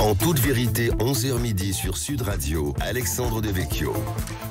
En toute vérité, 11h midi sur Sud Radio, Alexandre Devecchio.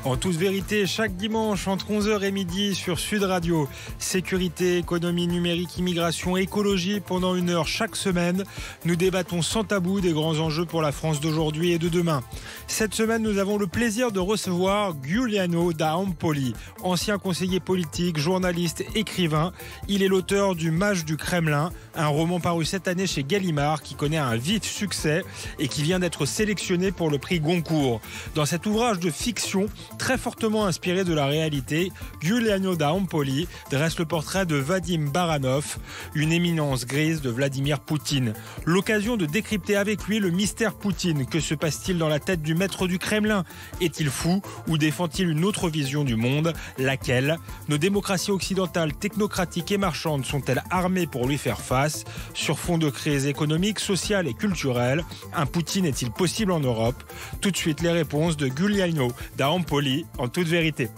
En toute vérité, chaque dimanche entre 11h et midi sur Sud Radio. Sécurité, économie numérique, immigration, écologie. Pendant une heure chaque semaine, nous débattons sans tabou des grands enjeux pour la France d'aujourd'hui et de demain. Cette semaine, nous avons le plaisir de recevoir Giuliano da Empoli, ancien conseiller politique, journaliste, écrivain. Il est l'auteur du Mage du Kremlin, un roman paru cette année chez Gallimard qui connaît un vif succès et qui vient d'être sélectionné pour le prix Goncourt. Dans cet ouvrage de fiction, très fortement inspiré de la réalité, Giuliano da Empoli dresse le portrait de Vadim Baranov, une éminence grise de Vladimir Poutine. L'occasion de décrypter avec lui le mystère Poutine. Que se passe-t-il dans la tête du maître du Kremlin? Est-il fou ou défend-il une autre vision du monde? Laquelle? Nos démocraties occidentales, technocratiques et marchandes sont-elles armées pour lui faire face? Sur fond de crise économique, sociale et culturelle, un Poutine est-il possible en Europe? Tout de suite les réponses de Giuliano da Empoli en toute vérité.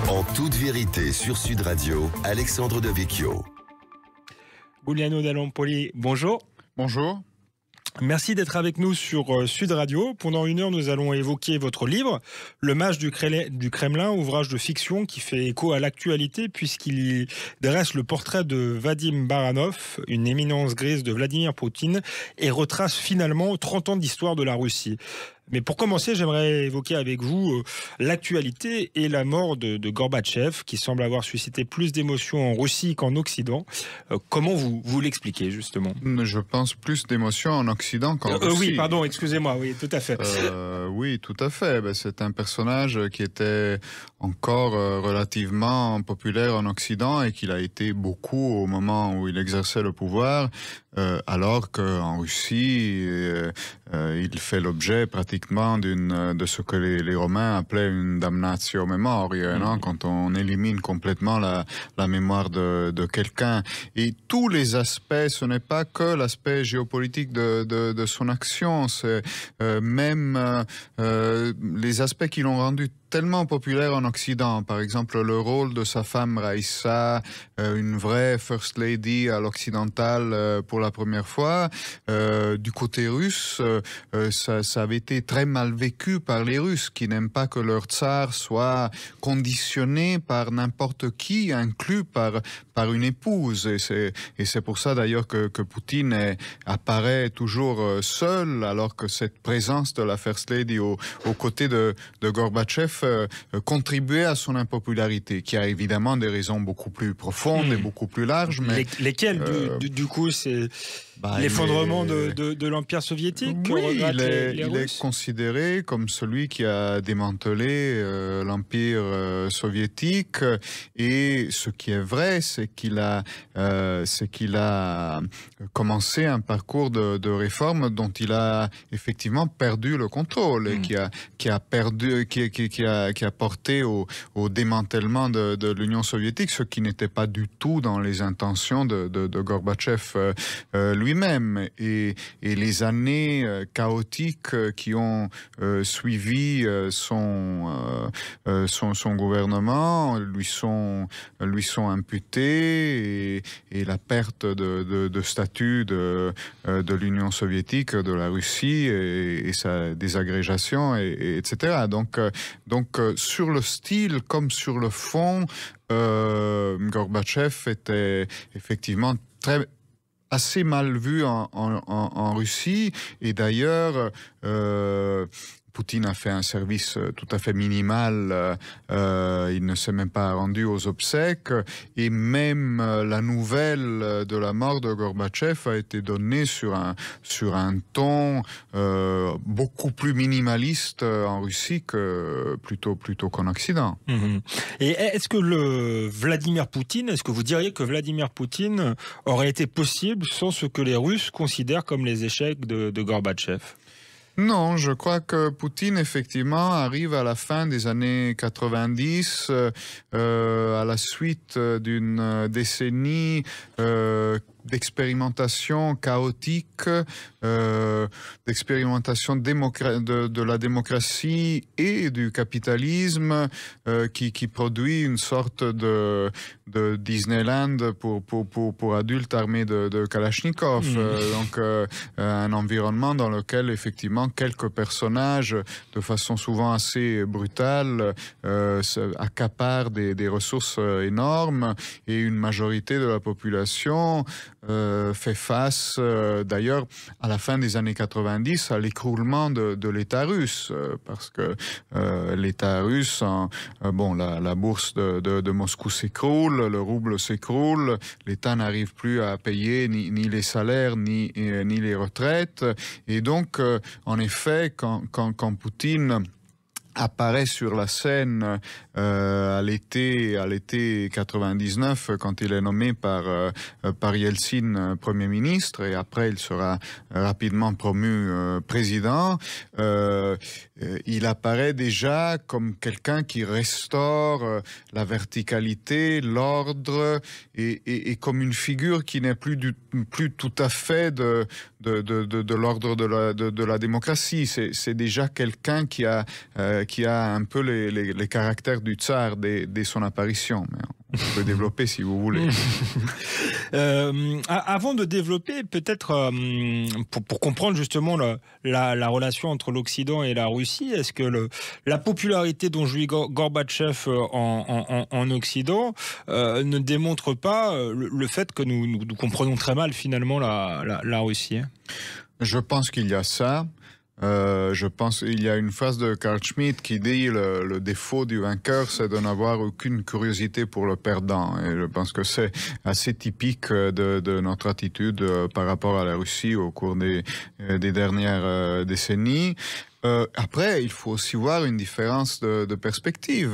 En toute vérité sur Sud Radio, Alexandre Devecchio. Giuliano da Empoli, bonjour. Bonjour. Merci d'être avec nous sur Sud Radio. Pendant une heure, nous allons évoquer votre livre, Le Mage du Kremlin, ouvrage de fiction qui fait écho à l'actualité puisqu'il y dresse le portrait de Vadim Baranov, une éminence grise de Vladimir Poutine, et retrace finalement 30 ans d'histoire de la Russie. Mais pour commencer, j'aimerais évoquer avec vous l'actualité et la mort de Gorbatchev, qui semble avoir suscité plus d'émotions en Russie qu'en Occident. Comment vous l'expliquez, justement? Je pense plus d'émotions en Occident qu'en Russie. Oui, pardon, excusez-moi, oui, tout à fait. Oui, tout à fait. C'est un personnage qui était encore relativement populaire en Occident et qu'il a été beaucoup au moment où il exerçait le pouvoir, alors qu'en Russie, il fait l'objet pratiquement de ce que les Romains appelaient une damnatio memoriae, quand on élimine complètement la mémoire de quelqu'un. Et tous les aspects, ce n'est pas que l'aspect géopolitique de son action, c'est même les aspects qui l'ont rendu tellement populaire en Occident. Par exemple, le rôle de sa femme Raïssa, une vraie First Lady à l'occidental pour la première fois. Du côté russe, ça avait été très mal vécu par les Russes, qui n'aiment pas que leur tsar soit conditionné par n'importe qui, inclus par une épouse. Et c'est pour ça d'ailleurs que Poutine apparaît toujours seul, alors que cette présence de la First Lady aux côtés de Gorbatchev contribuer à son impopularité, qui a évidemment des raisons beaucoup plus profondes et beaucoup plus larges. Mais lesquelles du coup, c'est l'effondrement de l'Empire soviétique? Oui, il est considéré comme celui qui a démantelé l'Empire soviétique, et ce qui est vrai, c'est qu'il a commencé un parcours de réforme dont il a effectivement perdu le contrôle et qui a porté au démantèlement de l'Union soviétique, ce qui n'était pas du tout dans les intentions de Gorbatchev lui-même. Et les années chaotiques qui ont suivi son gouvernement lui sont imputées, et la perte de statut de l'Union soviétique, de la Russie, et sa désagrégation, etc. Donc, sur le style comme sur le fond, Gorbatchev était effectivement assez mal vu en Russie, et d'ailleurs Poutine a fait un service tout à fait minimal, il ne s'est même pas rendu aux obsèques, et même la nouvelle de la mort de Gorbatchev a été donnée sur un ton beaucoup plus minimaliste en Russie que plutôt qu'en Occident. Et est-ce que est-ce que vous diriez que Vladimir Poutine aurait été possible sans ce que les Russes considèrent comme les échecs de Gorbatchev? Non, je crois que Poutine, effectivement, arrive à la fin des années 90, à la suite d'une décennie d'expérimentation chaotique, d'expérimentation de la démocratie et du capitalisme qui produit une sorte de Disneyland pour adultes armés de Kalachnikov. Donc un environnement dans lequel effectivement quelques personnages, de façon souvent assez brutale, accaparent des ressources énormes et une majorité de la population fait face d'ailleurs à la fin des années 90 à l'écroulement de l'État russe parce que l'État russe, la bourse de Moscou s'écroule, le rouble s'écroule, l'État n'arrive plus à payer ni les salaires ni les retraites et donc en effet quand Poutine apparaît sur la scène à l'été 99 quand il est nommé par Yeltsin Premier ministre et après il sera rapidement promu président. Il apparaît déjà comme quelqu'un qui restaure la verticalité, l'ordre et comme une figure qui n'est plus tout à fait de l'ordre de la démocratie. C'est déjà quelqu'un qui a un peu les caractères du tsar dès son apparition. Mais on peut développer si vous voulez. Avant de développer, peut-être pour comprendre justement la relation entre l'Occident et la Russie, est-ce que la popularité dont jouit Gorbatchev en Occident ne démontre pas le fait que nous comprenons très mal finalement la Russie? Je pense qu'il y a ça. Je pense qu'il y a une phrase de Carl Schmitt qui dit le défaut du vainqueur, c'est de n'avoir aucune curiosité pour le perdant. Et je pense que c'est assez typique de notre attitude par rapport à la Russie au cours des dernières décennies. Après, il faut aussi voir une différence de perspective.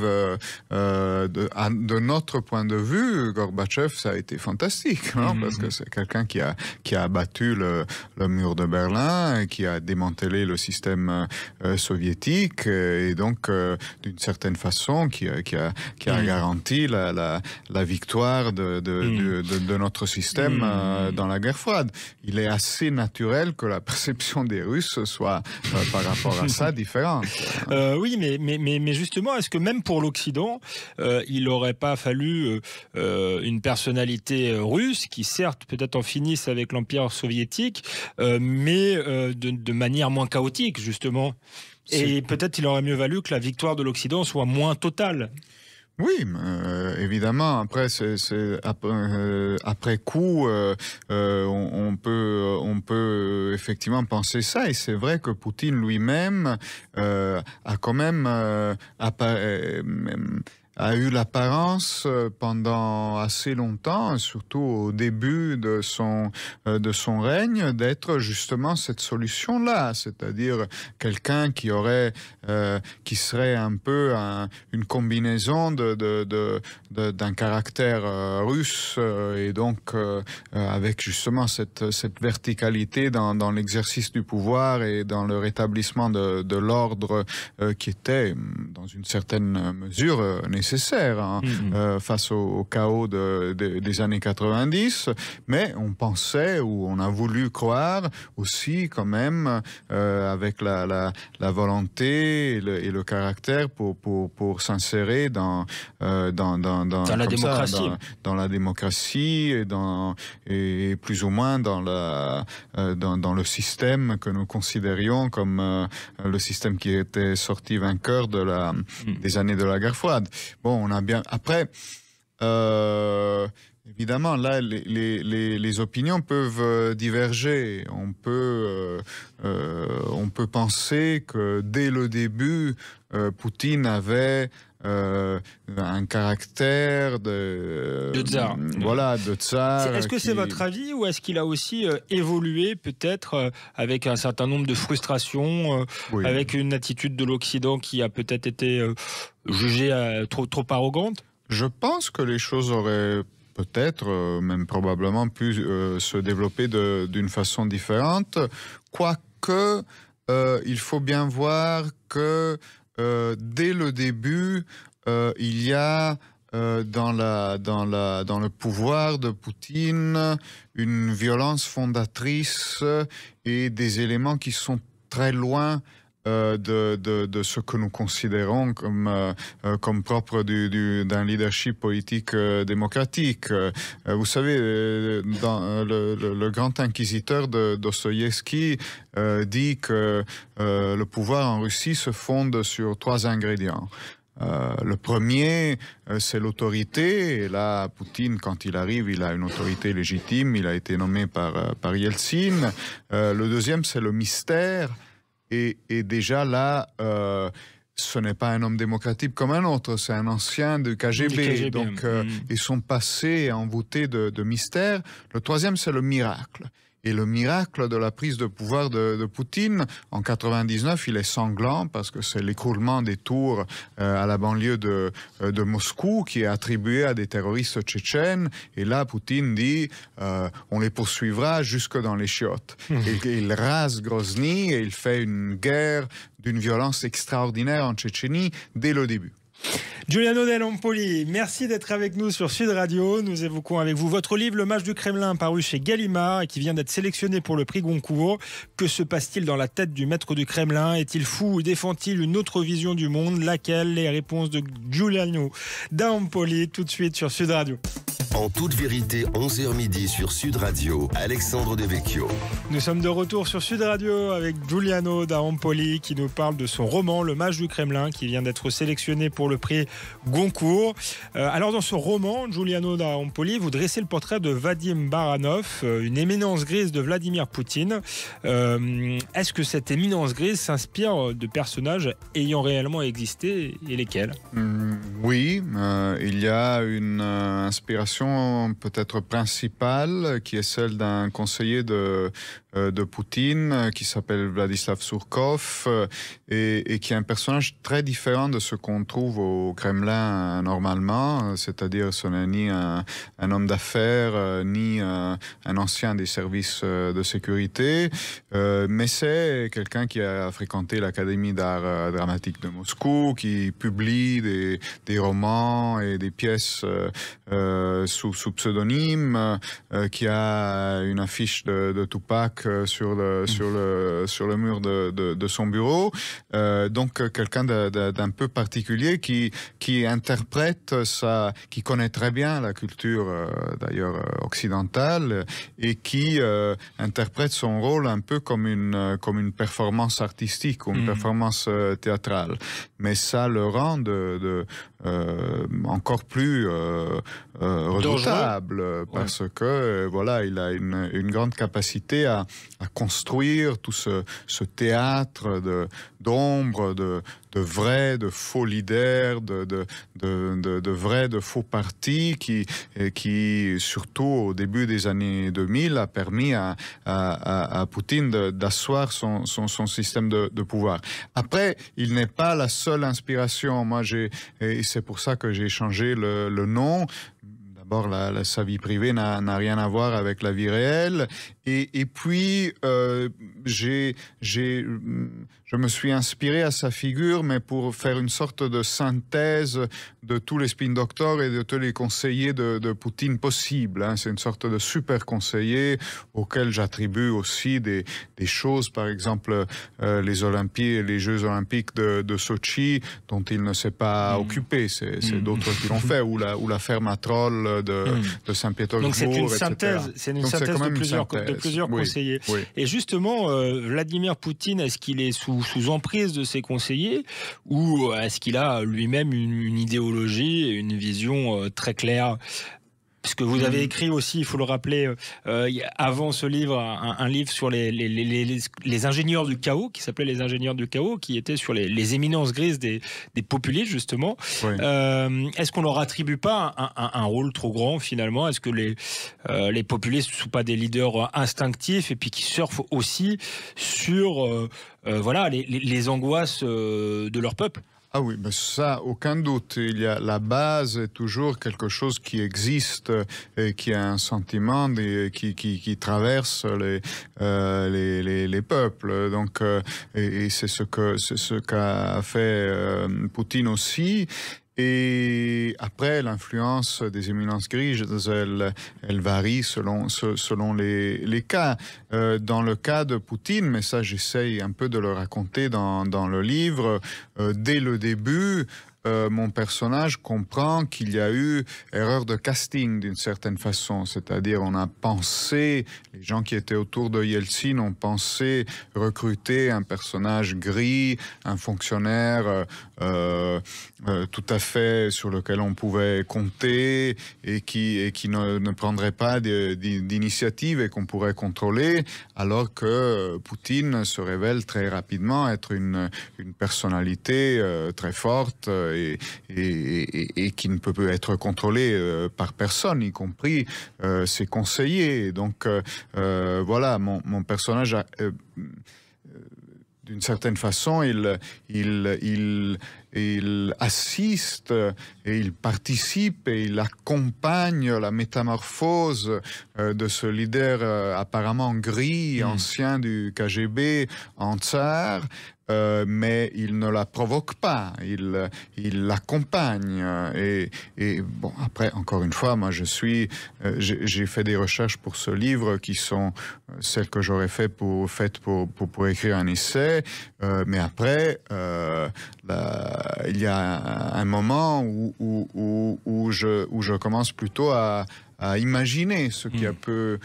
De notre point de vue, Gorbatchev, ça a été fantastique, hein, parce que c'est quelqu'un qui a abattu le mur de Berlin, qui a démantelé le système soviétique, et donc, d'une certaine façon, qui a garanti la victoire de notre système dans la guerre froide. Il est assez naturel que la perception des Russes soit par rapport à ça différente. Oui, mais justement, est-ce que même pour l'Occident, il n'aurait pas fallu une personnalité russe qui, certes, peut-être en finisse avec l'Empire soviétique, mais de manière moins chaotique, justement. Et peut-être il aurait mieux valu que la victoire de l'Occident soit moins totale. Oui, évidemment. Après, après coup, on peut effectivement penser ça. Et c'est vrai que Poutine lui-même a quand même a eu l'apparence pendant assez longtemps, surtout au début de son règne, d'être justement cette solution-là, c'est-à-dire quelqu'un qui serait un peu une combinaison d'un caractère russe et donc avec justement cette verticalité dans l'exercice du pouvoir et dans le rétablissement de l'ordre qui était dans une certaine mesure nécessaire face au chaos des années 90, mais on pensait ou on a voulu croire aussi quand même avec la volonté et le caractère pour s'insérer dans la démocratie, dans la démocratie et plus ou moins dans le système que nous considérions comme le système qui était sorti vainqueur des années de la guerre froide. Bon, on a bien... Après, évidemment, là, les opinions peuvent diverger. On peut penser que dès le début, Poutine avait un caractère de tsar. Voilà, de tsar. Est-ce que c'est votre avis ou est-ce qu'il a aussi évolué peut-être avec un certain nombre de frustrations, oui, avec une attitude de l'Occident qui a peut-être été jugée trop arrogante? Je pense que les choses auraient peut-être, même probablement, pu se développer d'une façon différente, quoique il faut bien voir que dès le début, il y a dans le pouvoir de Poutine une violence fondatrice et des éléments qui sont très loin de ce que nous considérons comme propre d'un leadership politique démocratique. Vous savez, dans le grand inquisiteur de Dostoïevski dit que le pouvoir en Russie se fonde sur 3 ingrédients. Le premier, c'est l'autorité. Et là, Poutine, quand il arrive, il a une autorité légitime. Il a été nommé par Yeltsin. Le deuxième, c'est le mystère. Et déjà là, ce n'est pas un homme démocratique comme un autre, c'est un ancien du KGB. Donc, ils sont passés et envoûtés de mystère. Le troisième, c'est le miracle. Et le miracle de la prise de pouvoir de Poutine, en 99, il est sanglant parce que c'est l'écroulement des tours à la banlieue de Moscou qui est attribué à des terroristes tchétchènes. Et là, Poutine dit on les poursuivra jusque dans les chiottes. Et il rase Grozny et il fait une guerre d'une violence extraordinaire en Tchétchénie dès le début. Giuliano Del Ampoli, merci d'être avec nous sur Sud Radio. Nous évoquons avec vous votre livre Le Mage du Kremlin, paru chez Gallimard et qui vient d'être sélectionné pour le prix Goncourt. Que se passe-t-il dans la tête du maître du Kremlin? Est-il fou ou défend-il une autre vision du monde? Laquelle? Les réponses de Giuliano Del Ampoli tout de suite sur Sud Radio. En toute vérité, 11h midi sur Sud Radio, Alexandre Devecchio. Nous sommes de retour sur Sud Radio avec Giuliano Del Ampoli qui nous parle de son roman Le Mage du Kremlin qui vient d'être sélectionné pour le prix Goncourt. Alors dans ce roman, Giuliano Del Ampoli, vous dressez le portrait de Vadim Baranov, une éminence grise de Vladimir Poutine. Est-ce que cette éminence grise s'inspire de personnages ayant réellement existé et lesquels? Oui, il y a une inspiration peut-être principale qui est celle d'un conseiller de Poutine qui s'appelle Vladislav Surkov et qui est un personnage très différent de ce qu'on trouve au Kremlin normalement, c'est-à-dire ce n'est ni un homme d'affaires ni un ancien des services de sécurité, mais c'est quelqu'un qui a fréquenté l'Académie d'art dramatique de Moscou, qui publie des romans et des pièces sous pseudonyme, qui a une affiche de Tupac sur le mur de son bureau. Donc quelqu'un d'un peu particulier qui interprète qui connaît très bien la culture d'ailleurs occidentale et qui interprète son rôle un peu comme une performance artistique ou une performance théâtrale. Mais ça le rend encore plus redoutable parce que voilà, il a une grande capacité à construire tout ce théâtre d'ombre, de vrais, de faux leaders, de vrais, de faux partis qui surtout au début des années 2000 a permis à Poutine d'asseoir son système de pouvoir. Après, il n'est pas la seule inspiration. Moi, et c'est pour ça que j'ai changé le nom. D'abord, sa vie privée n'a rien à voir avec la vie réelle. Et puis, je me suis inspiré à sa figure, mais pour faire une sorte de synthèse de tous les spin doctors et de tous les conseillers de Poutine possibles. C'est une sorte de super conseiller auquel j'attribue aussi des choses, par exemple les Jeux Olympiques de Sochi, dont il ne s'est pas occupé. C'est d'autres qui l'ont fait, ou l'affaire Matrol de Saint-Pétersbourg. Donc c'est une etc. synthèse, de plusieurs conseillers. Oui. Et justement, Vladimir Poutine, est-ce qu'il est sous emprise de ses conseillers ou est-ce qu'il a lui-même une idéologie et une vision très claire? Parce que vous avez écrit aussi, il faut le rappeler, avant ce livre, un livre sur les ingénieurs du chaos, qui s'appelait Les ingénieurs du chaos, qui était sur les éminences grises des populistes, justement. Oui. Est-ce qu'on leur attribue pas un rôle trop grand, finalement? Est-ce que les populistes ne sont pas des leaders instinctifs et puis qui surfent aussi sur les angoisses de leur peuple? Ah oui, mais ça, aucun doute. La base est toujours quelque chose qui existe et qui a un sentiment qui traverse les peuples. Donc, et c'est ce qu'a fait Poutine aussi. Et après, l'influence des éminences grises, elle varie selon les cas. Dans le cas de Poutine, mais ça j'essaye un peu de le raconter dans le livre, dès le début, mon personnage comprend qu'il y a eu erreur de casting d'une certaine façon, c'est-à-dire on a pensé, les gens qui étaient autour de Yeltsin ont pensé recruter un personnage gris, un fonctionnaire tout à fait sur lequel on pouvait compter et qui ne prendrait pas d'initiative et qu'on pourrait contrôler, alors que Poutine se révèle très rapidement être une personnalité très forte et qui ne peut être contrôlé par personne, y compris ses conseillers. Donc voilà, mon personnage d'une certaine façon, il assiste et il participe et il accompagne la métamorphose de ce leader apparemment gris, ancien du KGB, en tsar. Mais il ne la provoque pas, il l'accompagne. Et bon, après, encore une fois, moi j'ai fait des recherches pour ce livre qui sont celles que j'aurais faites pour écrire un essai. Mais après, il y a un moment où je commence plutôt à imaginer ce qui a pu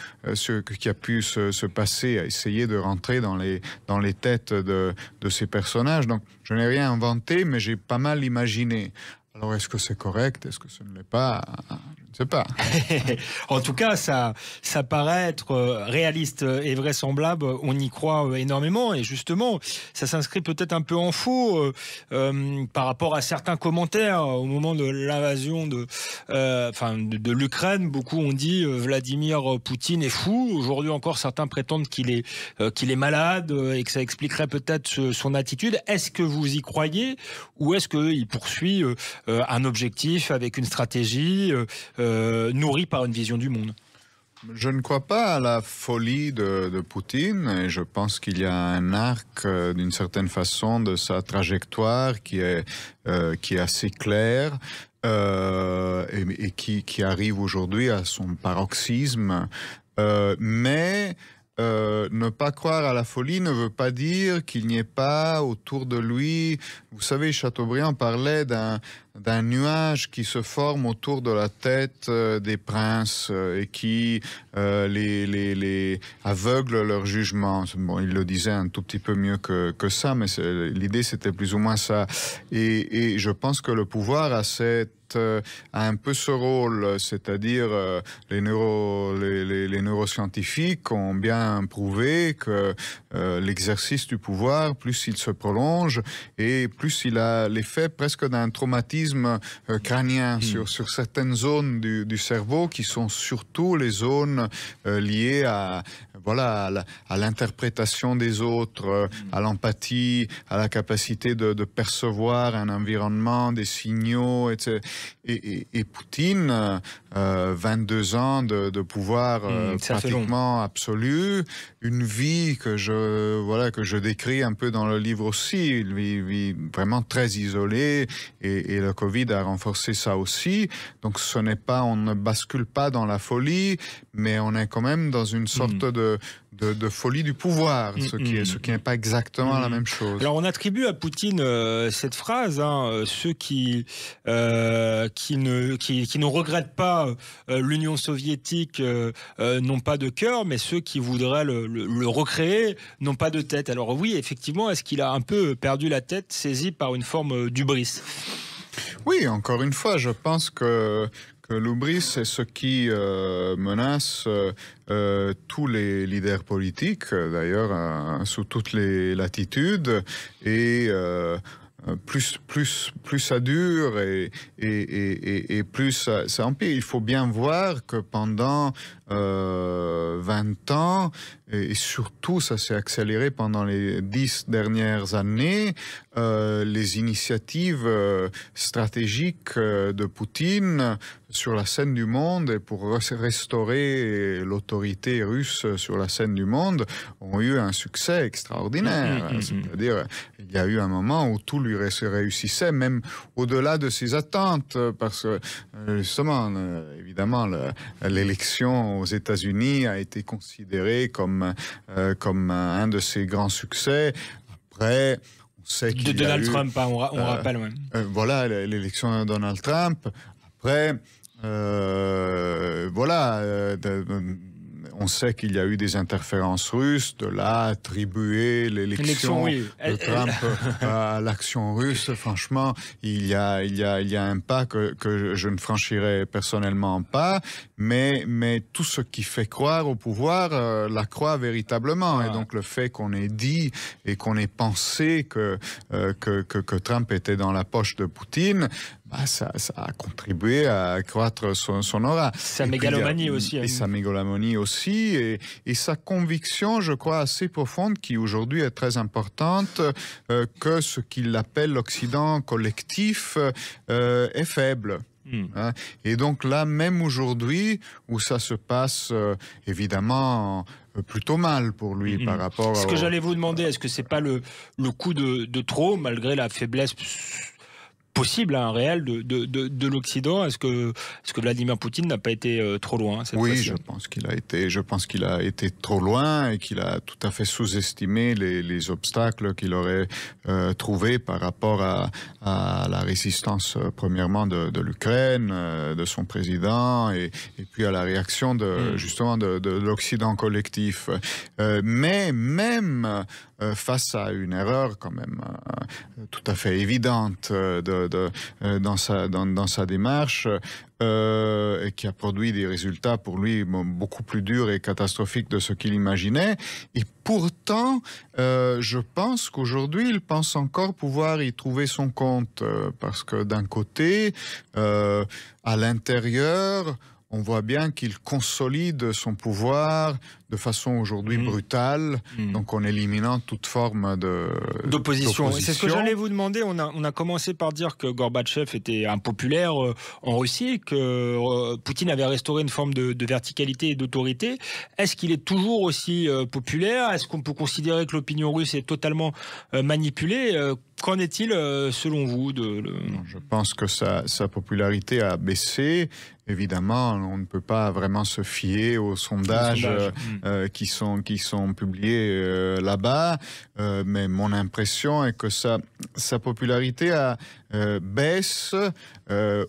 se passer, à essayer de rentrer dans les têtes de ces personnages. Donc, je n'ai rien inventé, mais j'ai pas mal imaginé. Alors, est-ce que c'est correct? Est-ce que ce ne l'est pas? Je ne sais pas. En tout cas, ça paraît être réaliste et vraisemblable. On y croit énormément. Et justement, ça s'inscrit peut-être un peu en faux par rapport à certains commentaires au moment de l'invasion de l'Ukraine. Beaucoup ont dit Vladimir Poutine est fou. Aujourd'hui encore, certains prétendent qu'il est malade et que ça expliquerait peut-être son attitude. Est-ce que vous y croyez ou est-ce qu'il poursuit un objectif avec une stratégie nourri par une vision du monde? Je ne crois pas à la folie de Poutine et je pense qu'il y a un arc d'une certaine façon de sa trajectoire qui est assez clair et qui arrive aujourd'hui à son paroxysme. Mais ne pas croire à la folie ne veut pas dire qu'il n'y ait pas autour de lui. Vous savez, Chateaubriand parlait d'un nuage qui se forme autour de la tête des princes et qui les aveugle leur jugement. Bon, il le disait un tout petit peu mieux que ça, mais l'idée c'était plus ou moins ça. Et je pense que le pouvoir a un peu ce rôle, c'est-à-dire les neuroscientifiques ont bien prouvé que l'exercice du pouvoir, plus il se prolonge et plus il a l'effet presque d'un traumatisme crânien sur certaines zones du cerveau qui sont surtout les zones liées à l'interprétation des autres, à l'empathie, à la capacité de percevoir un environnement, des signaux, etc. Et Poutine, 22 ans de pouvoir pratiquement absolu, une vie que je décris un peu dans le livre aussi, il vit vraiment très isolé et le Covid a renforcé ça aussi. Donc on ne bascule pas dans la folie, mais on est quand même dans une sorte de folie du pouvoir, ce qui n'est pas exactement la même chose. Alors on attribue à Poutine cette phrase, ceux qui ne regrettent pas l'Union soviétique n'ont pas de cœur, mais ceux qui voudraient le recréer n'ont pas de tête. Alors oui, effectivement, est-ce qu'il a un peu perdu la tête, saisi par une forme d'hubris? Oui, encore une fois, je pense que l'hubris, c'est ce qui menace tous les leaders politiques, d'ailleurs, sous toutes les latitudes, et plus ça dure et plus ça empire. Il faut bien voir que pendant 20 ans, et surtout ça s'est accéléré pendant les 10 dernières années, les initiatives stratégiques de Poutine sur la scène du monde et pour restaurer l'autorité russe sur la scène du monde ont eu un succès extraordinaire. C'est-à-dire, il y a eu un moment où tout lui réussissait, même au-delà de ses attentes, parce que justement, évidemment, l'élection aux États-Unis a été considérée comme un de ses grands succès. Après, on sait qu'il de Donald Trump, on rappelle même. Voilà, l'élection de Donald Trump. Après, on sait qu'il y a eu des interférences russes, de là attribuer l'élection de Trump à l'action russe. Franchement, il y a un pas que je ne franchirai personnellement pas, mais tout ce qui fait croire au pouvoir la croit véritablement. Et donc le fait qu'on ait dit et qu'on ait pensé que Trump était dans la poche de Poutine, ça a contribué à accroître son aura. Sa mégalomanie aussi. Et sa mégalomanie aussi, et sa conviction, je crois, assez profonde, qui aujourd'hui est très importante, que ce qu'il appelle l'Occident collectif est faible. Et donc là, même aujourd'hui, où ça se passe évidemment plutôt mal pour lui par rapport... Ce que j'allais vous demander, est-ce que c'est pas le coup de trop, malgré la faiblesse possible, réel de l'Occident? Est-ce que Vladimir Poutine n'a pas été trop loin cette fois-ci? Je pense qu'il a été trop loin et qu'il a tout à fait sous-estimé les obstacles qu'il aurait trouvés par rapport à la résistance, premièrement de l'Ukraine, de son président, et puis à la réaction justement de l'Occident collectif. Mais même face à une erreur quand même tout à fait évidente dans sa démarche, et qui a produit des résultats pour lui beaucoup plus durs et catastrophiques de ce qu'il imaginait. Et pourtant, je pense qu'aujourd'hui, il pense encore pouvoir y trouver son compte, parce que d'un côté, à l'intérieur, on voit bien qu'il consolide son pouvoir de façon aujourd'hui brutale, donc en éliminant toute forme d'opposition. C'est ce que j'allais vous demander. On a commencé par dire que Gorbatchev était impopulaire en Russie, que Poutine avait restauré une forme de verticalité et d'autorité. Est-ce qu'il est toujours aussi populaire? Est-ce qu'on peut considérer que l'opinion russe est totalement manipulée? Qu'en est-il selon vous Je pense que sa popularité a baissé. Évidemment, on ne peut pas vraiment se fier aux sondages qui sont publiés là-bas, mais mon impression est que sa popularité baisse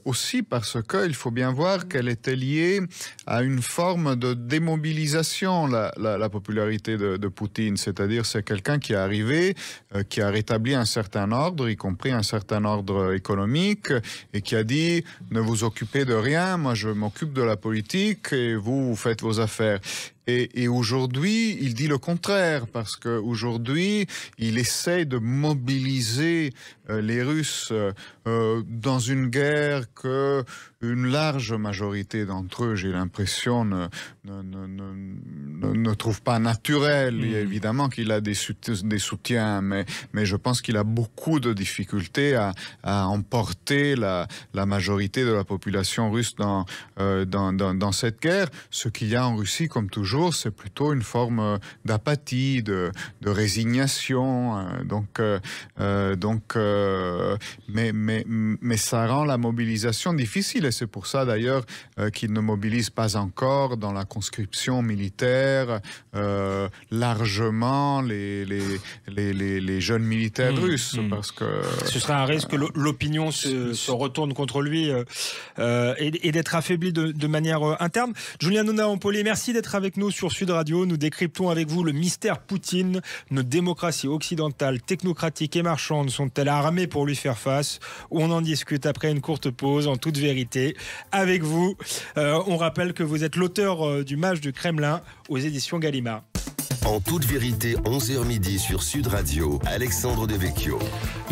aussi parce qu'il faut bien voir qu'elle était liée à une forme de démobilisation, la popularité de Poutine. C'est-à-dire, c'est quelqu'un qui est arrivé, qui a rétabli un certain ordre, y compris un certain ordre économique, et qui a dit « Ne vous occupez de rien, moi je m'occupe de la politique et vous faites vos affaires ». Et aujourd'hui, il dit le contraire, parce qu'aujourd'hui, il essaie de mobiliser les Russes dans une guerre que une large majorité d'entre eux, j'ai l'impression, ne trouve pas naturelle. Évidemment qu'il a des soutiens, mais je pense qu'il a beaucoup de difficultés à emporter la majorité de la population russe dans cette guerre. Ce qu'il y a en Russie, comme toujours, c'est plutôt une forme d'apathie, de résignation. Mais ça rend la mobilisation difficile, et c'est pour ça d'ailleurs qu'il ne mobilise pas encore dans la conscription militaire largement les jeunes militaires russes, parce que ce serait un risque que l'opinion se retourne contre lui et d'être affaibli de manière interne. Julien Nona-Ampollet, merci d'être avec nous sur Sud Radio. Nous décryptons avec vous le mystère Poutine. Nos démocraties occidentales, technocratiques et marchandes sont-elles armées pour lui faire face? On en discute après une courte pause, en toute vérité, avec vous. On rappelle que vous êtes l'auteur du Mage du Kremlin aux éditions Gallimard. En toute vérité, 11h midi sur Sud Radio, Alexandre Devecchio.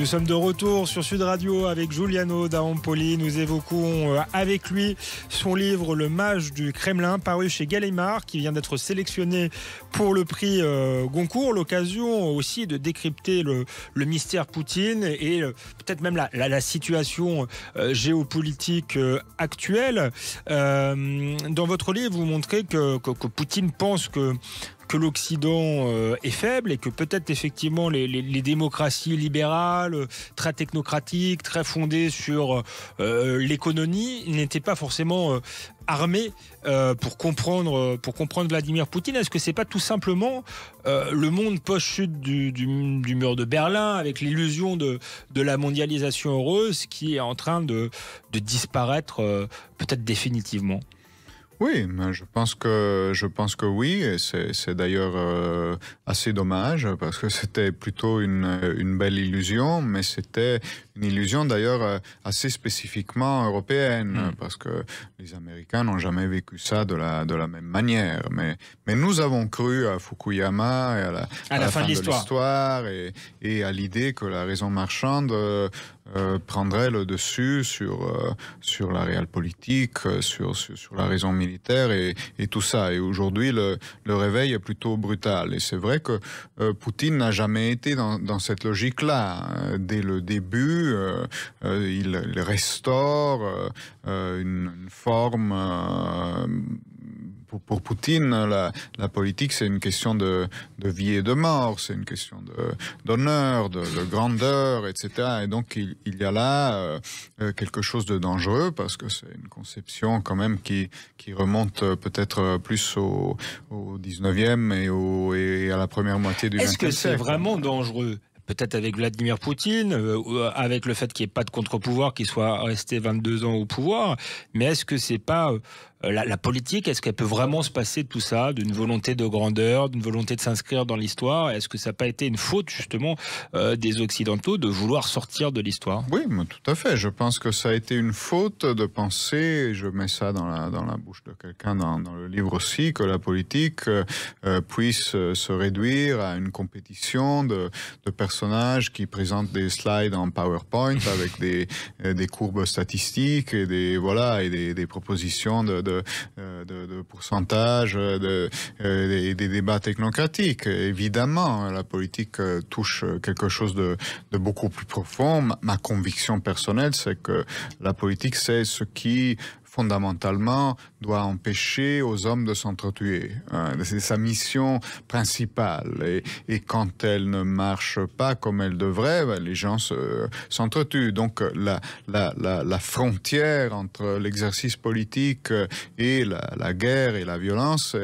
Nous sommes de retour sur Sud Radio avec Giuliano da Empoli. Nous évoquons avec lui son livre Le Mage du Kremlin, paru chez Gallimard, qui vient d'être sélectionné pour le prix Goncourt. L'occasion aussi de décrypter le mystère Poutine et peut-être même la situation géopolitique actuelle. Dans votre livre, vous montrez que Poutine pense que l'Occident est faible et que peut-être effectivement les démocraties libérales, très technocratiques, très fondées sur l'économie, n'étaient pas forcément armées pour comprendre Vladimir Poutine. Est-ce que c'est pas tout simplement le monde post-chute du mur de Berlin, avec l'illusion de la mondialisation heureuse, qui est en train de disparaître peut-être définitivement? Oui, mais je pense que oui, et c'est d'ailleurs assez dommage, parce que c'était plutôt une belle illusion, mais c'était une illusion d'ailleurs assez spécifiquement européenne, parce que les Américains n'ont jamais vécu ça de la même manière. Mais nous avons cru à Fukuyama et à la fin de l'histoire et à l'idée que la raison marchande prendrait le dessus sur la réelle politique, sur la raison militaire et tout ça. Et aujourd'hui, le réveil est plutôt brutal. Et c'est vrai que Poutine n'a jamais été dans cette logique-là. Dès le début, il restaure une forme... Pour Poutine, la politique, c'est une question de vie et de mort, c'est une question d'honneur, de grandeur, etc. Et donc, il y a là quelque chose de dangereux, parce que c'est une conception quand même qui remonte peut-être plus au 19e et à la première moitié du 20e siècle. Est-ce que c'est vraiment dangereux ? Peut-être avec Vladimir Poutine, avec le fait qu'il n'y ait pas de contre-pouvoir, qu'il soit resté 22 ans au pouvoir, mais est-ce que c'est pas la politique, est-ce qu'elle peut vraiment se passer de tout ça, d'une volonté de grandeur, d'une volonté de s'inscrire dans l'histoire? Est-ce que ça n'a pas été une faute justement des Occidentaux de vouloir sortir de l'histoire? Oui, mais tout à fait. Je pense que ça a été une faute de penser, et je mets ça dans la bouche de quelqu'un dans le livre aussi, que la politique puisse se réduire à une compétition de personnages qui présentent des slides en PowerPoint avec des courbes statistiques et des propositions de pourcentage, des débats technocratiques. Évidemment, la politique touche quelque chose de beaucoup plus profond. Ma conviction personnelle, c'est que la politique, c'est ce qui fondamentalement doit empêcher aux hommes de s'entretuer. C'est sa mission principale. Et quand elle ne marche pas comme elle devrait, les gens s'entretuent. Donc la frontière entre l'exercice politique et la guerre et la violence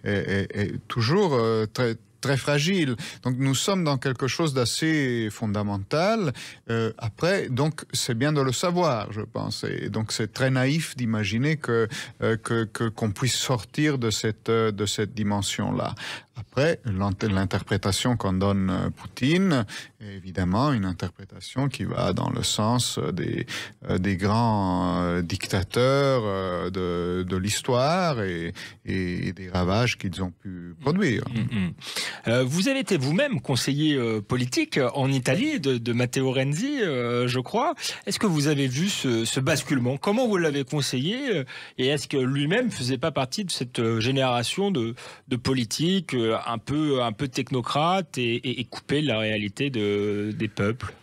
est toujours très fragile. Donc nous sommes dans quelque chose d'assez fondamental. Après, donc c'est bien de le savoir, je pense. Et donc c'est très naïf d'imaginer qu'on puisse sortir de cette dimension-là. Après, l'interprétation qu'en donne Poutine est évidemment une interprétation qui va dans le sens des grands dictateurs de l'histoire et des ravages qu'ils ont pu produire. Vous avez été vous-même conseiller politique en Italie de Matteo Renzi, je crois. Est-ce que vous avez vu ce basculement? Comment vous l'avez conseillé? Et est-ce que lui-même faisait pas partie de cette génération de politiques un peu technocrates et coupés de la réalité des peuples?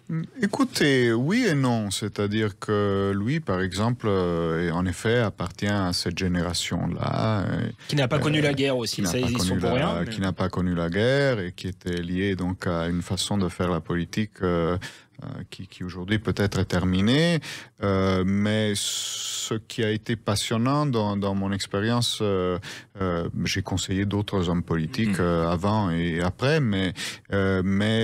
Écoutez, oui et non. C'est-à-dire que lui, par exemple, en effet, appartient à cette génération-là. Qui n'a pas connu la guerre aussi, ça, ils sont pour rien. Qui n'a pas connu la guerre et qui était lié donc à une façon de faire la politique qui aujourd'hui peut-être est terminée. Mais ce qui a été passionnant dans mon expérience, j'ai conseillé d'autres hommes politiques avant et après, mais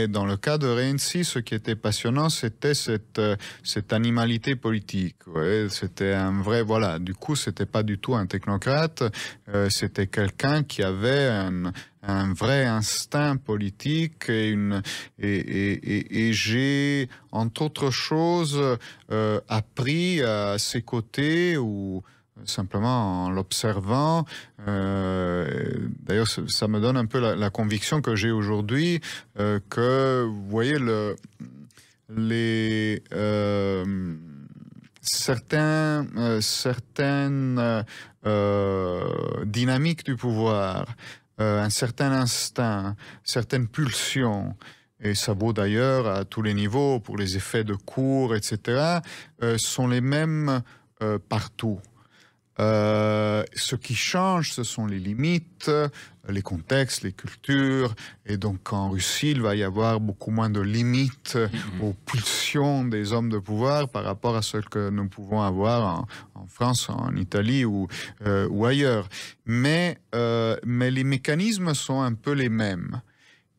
dans le cas de Renzi, ce qui était passionnant, c'était cette animalité politique. Ouais, c'était un vrai, voilà. Du coup, c'était pas du tout un technocrate, c'était quelqu'un qui avait un vrai instinct politique et j'ai, entre autres choses, appris à ses côtés ou simplement en l'observant. D'ailleurs, ça me donne un peu la conviction que j'ai aujourd'hui que, vous voyez, certaines dynamiques du pouvoir, un certain instinct, certaines pulsions, et ça vaut d'ailleurs à tous les niveaux pour les effets de cours, etc., sont les mêmes partout. Ce qui change, ce sont les limites, les contextes, les cultures. Et donc en Russie, il va y avoir beaucoup moins de limites aux pulsions des hommes de pouvoir par rapport à ce que nous pouvons avoir en France, en Italie ou ailleurs. Mais les mécanismes sont un peu les mêmes.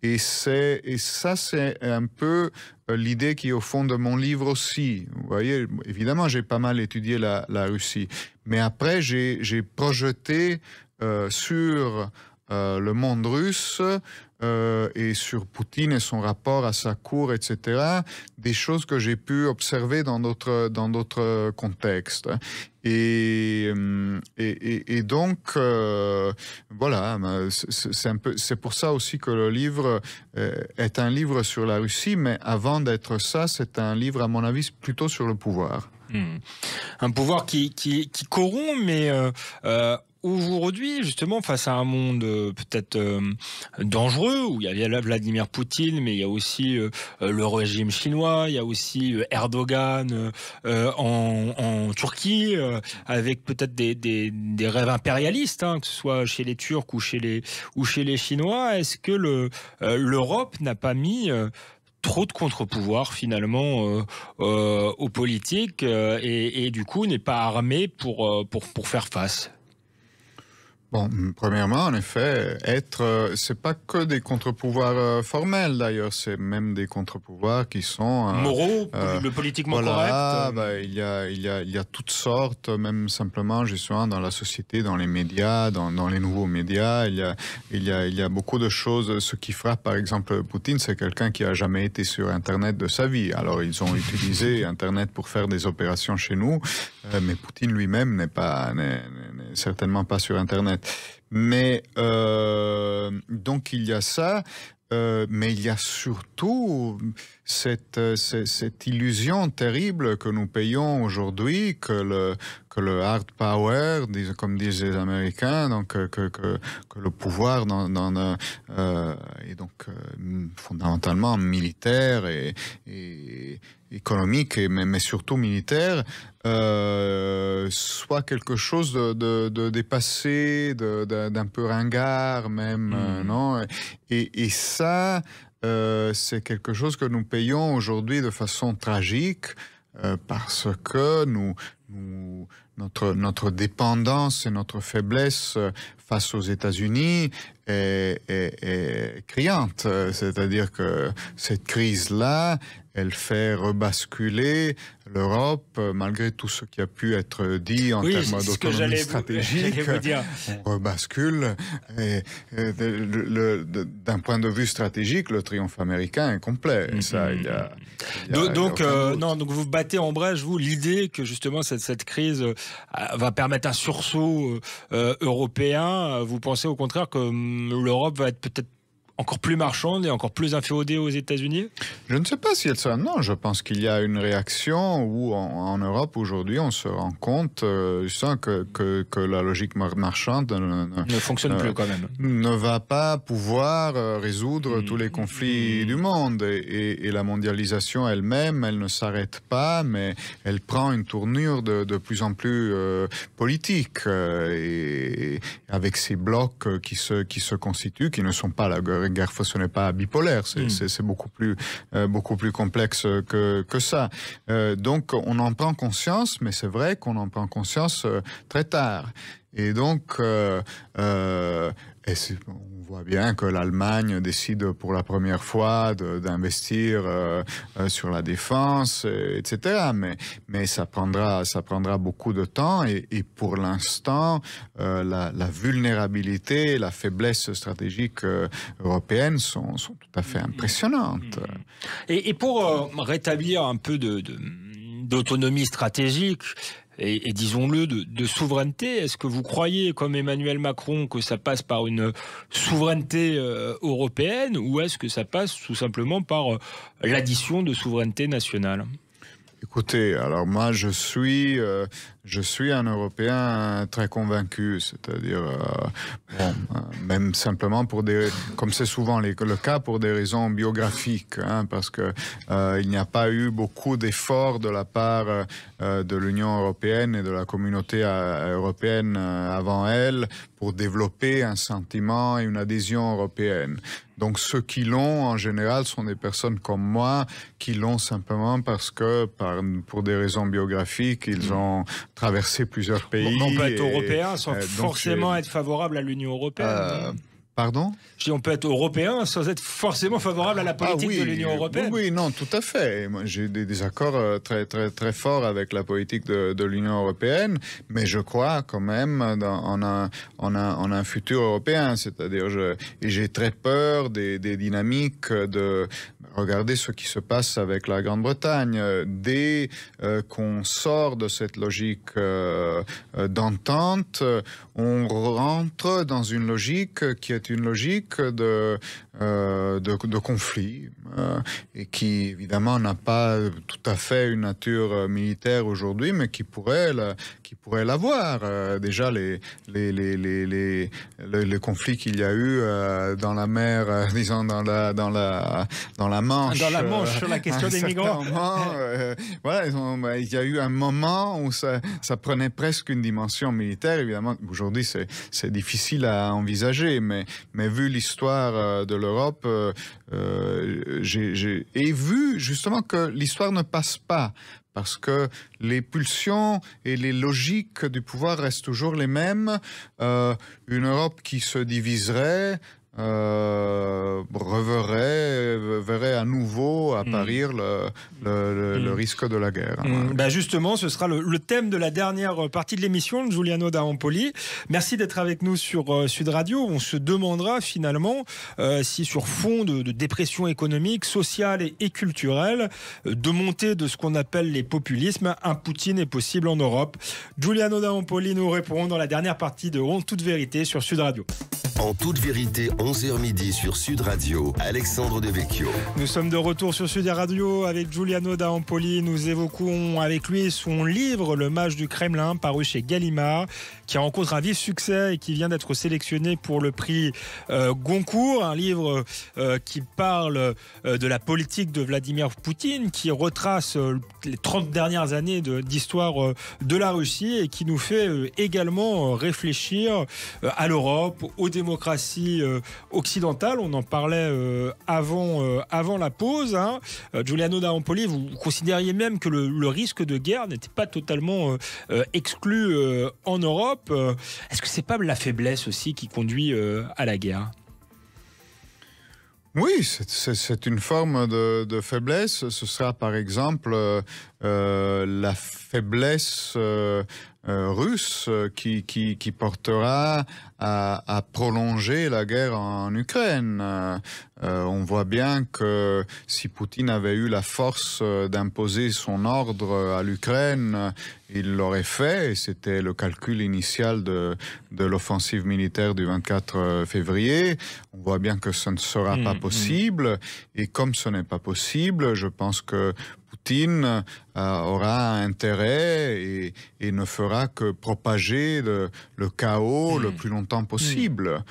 Et ça, c'est un peu l'idée qui est au fond de mon livre aussi. Vous voyez, évidemment, j'ai pas mal étudié la Russie. Mais après, j'ai projeté sur le monde russe et sur Poutine et son rapport à sa cour, etc., des choses que j'ai pu observer dans d'autres contextes. Et donc, voilà, c'est pour ça aussi que le livre est un livre sur la Russie, mais avant d'être ça, c'est un livre, à mon avis, plutôt sur le pouvoir. Un pouvoir qui corrompt, mais aujourd'hui, justement, face à un monde peut-être dangereux, où il y a Vladimir Poutine, mais il y a aussi le régime chinois, il y a aussi Erdogan en Turquie, avec peut-être des rêves impérialistes, hein, que ce soit chez les Turcs ou chez les Chinois. Est-ce que l'Europe n'a pas mis trop de contre-pouvoirs finalement aux politiques et du coup n'est pas armée pour faire face? Bon, premièrement, en effet, c'est pas que des contre-pouvoirs formels d'ailleurs, c'est même des contre-pouvoirs qui sont moraux, le politiquement correct. Il y a toutes sortes, même simplement justement dans la société, dans les médias, dans les nouveaux médias, il y a beaucoup de choses. Ce qui frappe, par exemple, Poutine, c'est quelqu'un qui a jamais été sur Internet de sa vie. Alors ils ont utilisé Internet pour faire des opérations chez nous, mais Poutine lui-même n'est certainement pas sur Internet. Mais donc il y a ça, mais il y a surtout cette illusion terrible que nous payons aujourd'hui, que le hard power, comme disent les Américains, donc que le pouvoir est donc fondamentalement militaire et économique, mais surtout militaire, soit quelque chose de dépassé, d'un peu ringard même, non? Et ça, c'est quelque chose que nous payons aujourd'hui de façon tragique, parce que notre dépendance et notre faiblesse face aux États-Unis est criante. C'est-à-dire que cette crise-là, elle fait rebasculer l'Europe, malgré tout ce qui a pu être dit en termes d'autonomie stratégique. On rebascule. Et d'un point de vue stratégique, le triomphe américain est complet. Donc vous battez en brèche, vous, l'idée que justement cette crise va permettre un sursaut européen. Vous pensez au contraire que l'Europe va être peut-être encore plus marchande et encore plus inféodée aux États-Unis? Je ne sais pas si elle sera... Non, je pense qu'il y a une réaction où en Europe aujourd'hui on se rend compte que la logique marchande ne fonctionne plus quand même. Ne va pas pouvoir résoudre tous les conflits du monde et la mondialisation elle-même, elle ne s'arrête pas, mais elle prend une tournure de plus en plus politique et avec ces blocs qui se constituent, qui ne sont pas la guerre, ce n'est pas bipolaire, c'est beaucoup plus complexe que ça. Donc on en prend conscience, mais c'est vrai qu'on en prend conscience très tard. Et donc on voit bien que l'Allemagne décide pour la première fois d'investir sur la défense, etc. Mais ça prendra beaucoup de temps et pour l'instant, la vulnérabilité, la faiblesse stratégique européenne sont tout à fait impressionnantes. Et pour rétablir un peu d'autonomie stratégique, et disons-le, de souveraineté. Est-ce que vous croyez, comme Emmanuel Macron, que ça passe par une souveraineté européenne, ou est-ce que ça passe tout simplement par l'addition de souveraineté nationale ? Écoutez, alors moi je suis un Européen très convaincu, c'est-à-dire même simplement comme c'est souvent le cas, pour des raisons biographiques, parce que il n'y a pas eu beaucoup d'efforts de la part de l'Union européenne et de la communauté européenne avant elle pour développer un sentiment et une adhésion européenne. Donc ceux qui l'ont, en général, sont des personnes comme moi, qui l'ont simplement parce que, pour des raisons biographiques, ils ont traversé plusieurs pays. On peut être européen sans forcément être favorable à l'Union européenne. Pardon ? Je dis, on peut être européen sans être forcément favorable à la politique de l'Union européenne. Oui, non, tout à fait. Moi, j'ai des désaccords très, très, très forts avec la politique de l'Union européenne, mais je crois quand même en un futur européen. C'est-à-dire, j'ai très peur des dynamiques de... Regardez ce qui se passe avec la Grande-Bretagne. Dès qu'on sort de cette logique d'entente, on rentre dans une logique qui est une logique de conflit et qui évidemment n'a pas tout à fait une nature militaire aujourd'hui, mais qui pourrait l'avoir. Déjà les conflits qu'il y a eu dans la mer, disons dans la Manche. Dans la Manche sur la question des migrants. Voilà, il y a eu un moment où ça prenait presque une dimension militaire. Évidemment, aujourd'hui c'est difficile à envisager, mais vu l'histoire de l'Europe, j'ai vu justement que l'histoire ne passe pas, parce que les pulsions et les logiques du pouvoir restent toujours les mêmes. Une Europe qui se diviserait verrait à nouveau apparaître le risque de la guerre. Justement, ce sera le thème de la dernière partie de l'émission, Giuliano d'Ampoli. Merci d'être avec nous sur Sud Radio. On se demandera finalement si sur fond de dépression économique, sociale et culturelle, de montée de ce qu'on appelle les populismes, un Poutine est possible en Europe. Giuliano d'Ampoli nous répond dans la dernière partie de En toute vérité sur Sud Radio. En toute vérité, 11h midi sur Sud Radio, Alexandre Devecchio. Nous sommes de retour sur Sud Radio avec Giuliano d'Ampoli. Nous évoquons avec lui son livre Le Mage du Kremlin, paru chez Gallimard, qui rencontre un vif succès et qui vient d'être sélectionné pour le prix Goncourt. Un livre qui parle de la politique de Vladimir Poutine, qui retrace les 30 dernières années d'histoire de la Russie et qui nous fait également réfléchir à l'Europe, aux démocraties occidentales. On en parlait avant la pause. Giuliano d'Ampoli, vous considériez même que le risque de guerre n'était pas totalement exclu en Europe. Est-ce que c'est pas la faiblesse aussi qui conduit à la guerre ? Oui, c'est une forme de faiblesse. Ce sera par exemple la faiblesse russe qui portera à prolonger la guerre en Ukraine. On voit bien que si Poutine avait eu la force d'imposer son ordre à l'Ukraine, il l'aurait fait, et c'était le calcul initial de l'offensive militaire du 24 février. On voit bien que ce ne sera pas possible, et comme ce n'est pas possible, je pense que Poutine aura intérêt et ne fera que propager le chaos le plus longtemps possible.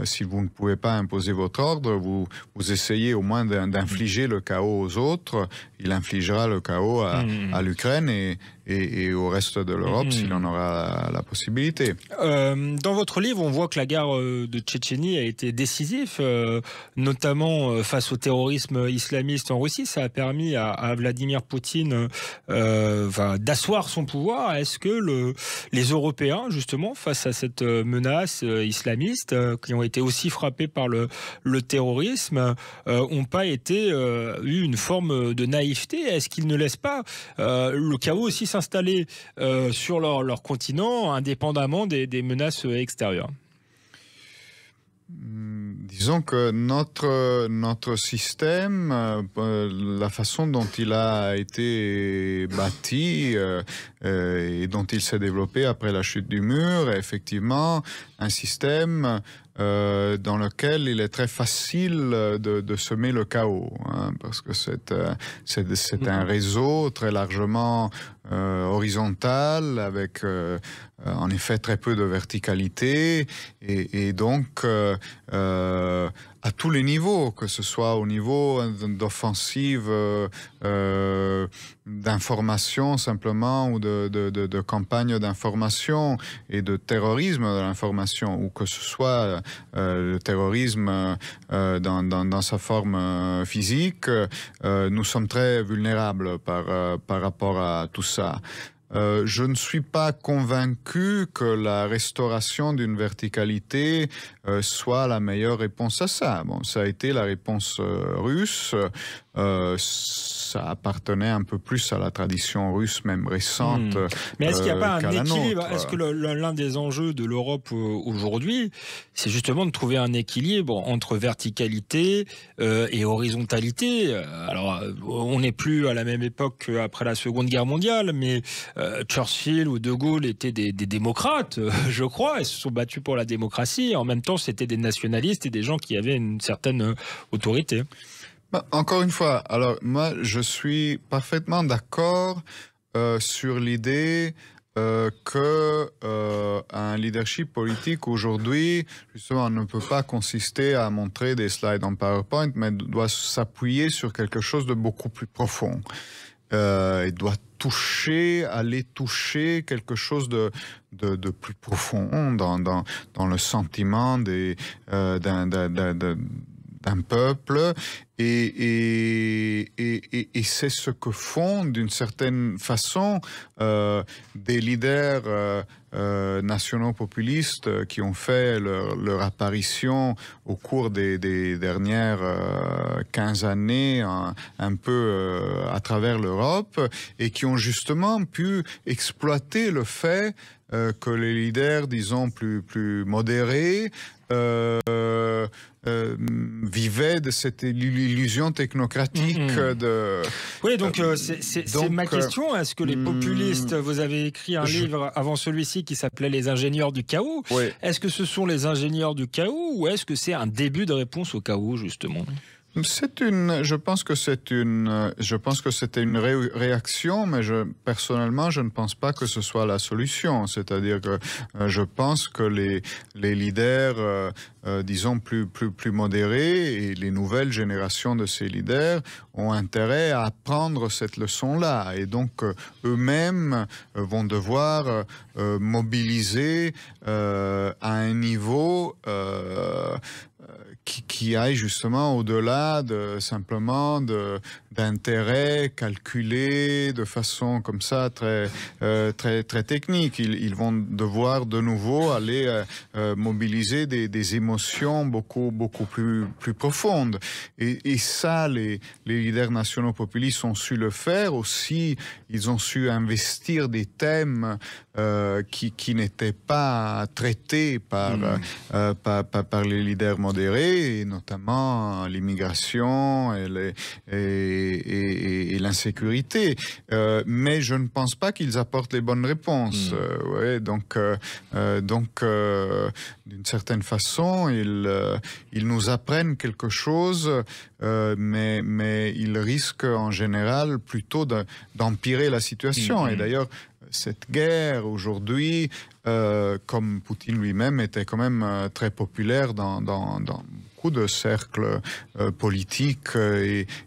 Si vous ne pouvez pas imposer votre ordre, vous essayez au moins d'infliger le chaos aux autres. Il infligera le chaos à l'Ukraine et au reste de l'Europe s'il en aura la possibilité. Dans votre livre, on voit que la guerre de Tchétchénie a été décisive, notamment face au terrorisme islamiste en Russie. Ça a permis à Vladimir Poutine d'asseoir son pouvoir. Est-ce que les Européens, justement, face à cette menace islamiste, qui ont été aussi frappés par le terrorisme, n'ont pas eu une forme de naïveté? Est-ce qu'ils ne laissent pas le chaos aussi s'installer sur leur continent, indépendamment des menaces extérieures? Disons que notre système, la façon dont il a été bâti et dont il s'est développé après la chute du mur, est effectivement un système dans lequel il est très facile de semer le chaos, hein, parce que c'est un réseau très largement horizontal, avec en effet très peu de verticalité, et donc à tous les niveaux, que ce soit au niveau d'offensive d'information simplement, ou de campagne d'information et de terrorisme de l'information, ou que ce soit le terrorisme dans sa forme physique, nous sommes très vulnérables par rapport à tout ça. Je ne suis pas convaincu que la restauration d'une verticalité soit la meilleure réponse à ça. Bon, ça a été la réponse russe. Ça appartenait un peu plus à la tradition russe, même récente. Mais est-ce qu'il n'y a pas un équilibre? Nôtre. Est-ce que l'un des enjeux de l'Europe aujourd'hui, c'est justement de trouver un équilibre entre verticalité et horizontalité? Alors, on n'est plus à la même époque qu'après la Seconde Guerre mondiale, mais Churchill ou De Gaulle étaient des démocrates, je crois, et se sont battus pour la démocratie. En même temps, c'était des nationalistes et des gens qui avaient une certaine autorité. Encore une fois, alors moi je suis parfaitement d'accord sur l'idée que un leadership politique aujourd'hui, justement, ne peut pas consister à montrer des slides en PowerPoint, mais doit s'appuyer sur quelque chose de beaucoup plus profond. Il doit aller toucher quelque chose de plus profond dans le sentiment d'un peuple, et c'est ce que font d'une certaine façon des leaders nationaux populistes qui ont fait leur apparition au cours des dernières 15 années un peu à travers l'Europe, et qui ont justement pu exploiter le fait que les leaders, disons, plus modérés vivaient de cette illusion technocratique de... Oui, donc c'est ma question. Est-ce que les populistes, vous avez écrit un livre avant celui-ci qui s'appelait Les ingénieurs du chaos. Oui. Est-ce que ce sont les ingénieurs du chaos, ou est-ce que c'est un début de réponse au chaos, justement? Je pense que c'était une réaction, mais personnellement, je ne pense pas que ce soit la solution. C'est-à-dire que je pense que les leaders, disons, plus modérés, et les nouvelles générations de ces leaders ont intérêt à apprendre cette leçon-là. Et donc, eux-mêmes vont devoir mobiliser à un niveau qui aille justement au-delà de simplement d'intérêts calculés de façon comme ça très technique. Ils vont devoir de nouveau aller mobiliser des émotions beaucoup plus profondes. Et ça, les leaders nationaux populistes ont su le faire aussi. Ils ont su investir des thèmes qui n'étaient pas traités par les leaders modérés, et notamment l'immigration et l'insécurité. Mais je ne pense pas qu'ils apportent les bonnes réponses. Ouais, donc d'une certaine façon, ils nous apprennent quelque chose, mais ils risquent en général plutôt d'empirer la situation. Et d'ailleurs, cette guerre aujourd'hui, comme Poutine lui-même était quand même très populaire dans beaucoup de cercles politiques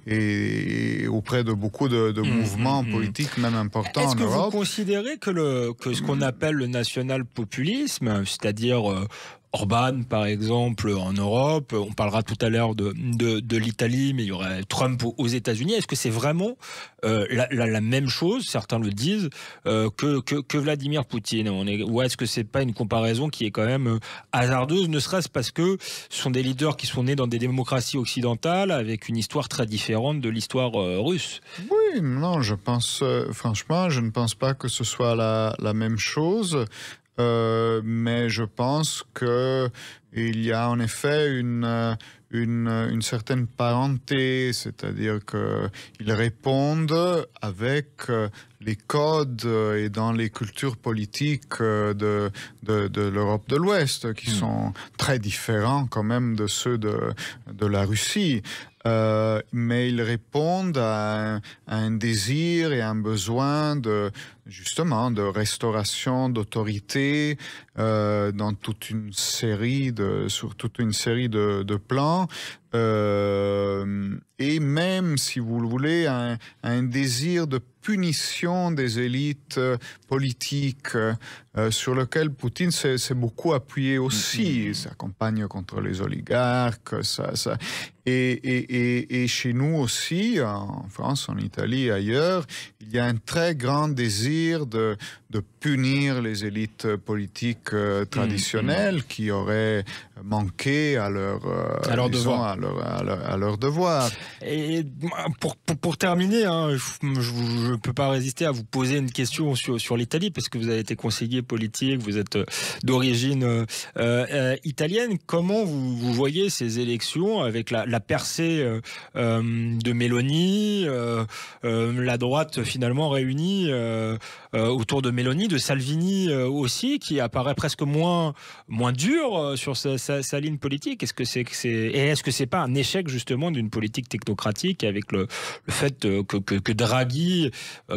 et auprès de beaucoup de mouvements politiques même importants en Europe. Est-ce que vous considérez que ce qu'on appelle le national-populisme, c'est-à-dire Orban, par exemple, en Europe, on parlera tout à l'heure de l'Italie, mais il y aurait Trump aux États-Unis. Est-ce que c'est vraiment la même chose, certains le disent, que Vladimir Poutine? Ou est-ce que c'est pas une comparaison qui est quand même hasardeuse, ne serait-ce parce que ce sont des leaders qui sont nés dans des démocraties occidentales avec une histoire très différente de l'histoire russe? Oui, non, je pense, franchement, je ne pense pas que ce soit la même chose. mais je pense qu'il y a en effet une certaine parenté, c'est-à-dire qu'ils répondent avec les codes et dans les cultures politiques de l'Europe de l'Ouest, qui sont très différents quand même de ceux de la Russie. Mais ils répondent à un désir et un besoin justement de restauration d'autorité sur toute une série de plans. Et même, si vous le voulez, un désir de punition des élites politiques sur lequel Poutine s'est beaucoup appuyé aussi. Il s'accompagne contre les oligarques. Et chez nous aussi, en France, en Italie et ailleurs, il y a un très grand désir de punir les élites politiques traditionnelles qui auraient manqué à leur devoir. Et pour terminer, je ne peux pas résister à vous poser une question sur l'Italie, parce que vous avez été conseiller politique, vous êtes d'origine italienne. Comment vous voyez ces élections avec la percée de Meloni, la droite finalement réunie autour de Meloni, de Salvini aussi, qui apparaît presque moins dur sur sa ligne politique. Est-ce que c'est pas un échec justement d'une politique technocratique avec le fait que Draghi,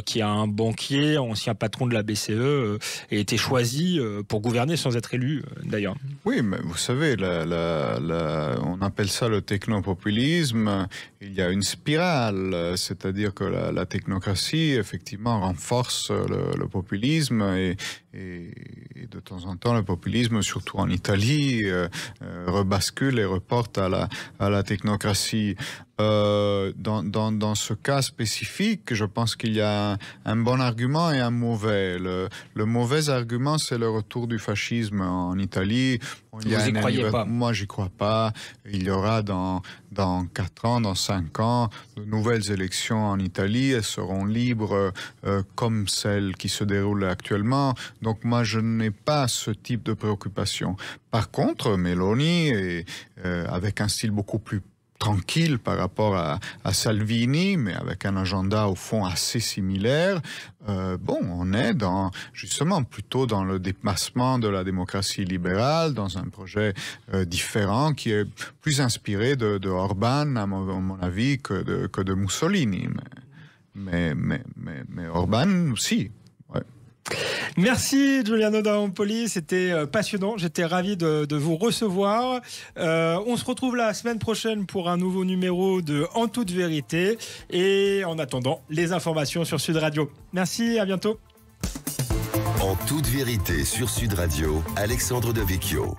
qui est un banquier, ancien patron de la BCE, ait été choisi pour gouverner sans être élu d'ailleurs? Oui, mais vous savez, on appelle ça le technopopulisme. Il y a une spirale, c'est-à-dire que la technocratie effectivement renforce le populisme et de temps en temps le populisme, surtout en Italie, rebascule et reporte à la technocratie. Dans ce cas spécifique, je pense qu'il y a un bon argument et un mauvais. Le mauvais argument, c'est le retour du fascisme en Italie. Vous n'y croyez pas? Moi, j'y crois pas. Il y aura dans 4 ans, dans 5 ans, de nouvelles élections en Italie. Elles seront libres comme celles qui se déroulent actuellement. Donc moi, je n'ai pas ce type de préoccupation. Par contre, Meloni, avec un style beaucoup plus tranquille par rapport à Salvini, mais avec un agenda au fond assez similaire. On est justement plutôt dans le dépassement de la démocratie libérale, dans un projet différent qui est plus inspiré de Orban, à mon avis, que de Mussolini. Mais Orban aussi. Ouais. Merci Giuliano D'Ampoli, c'était passionnant, j'étais ravi de vous recevoir. On se retrouve la semaine prochaine pour un nouveau numéro de En toute vérité, et en attendant, les informations sur Sud Radio. Merci, à bientôt. En toute vérité sur Sud Radio, Alexandre Devecchio.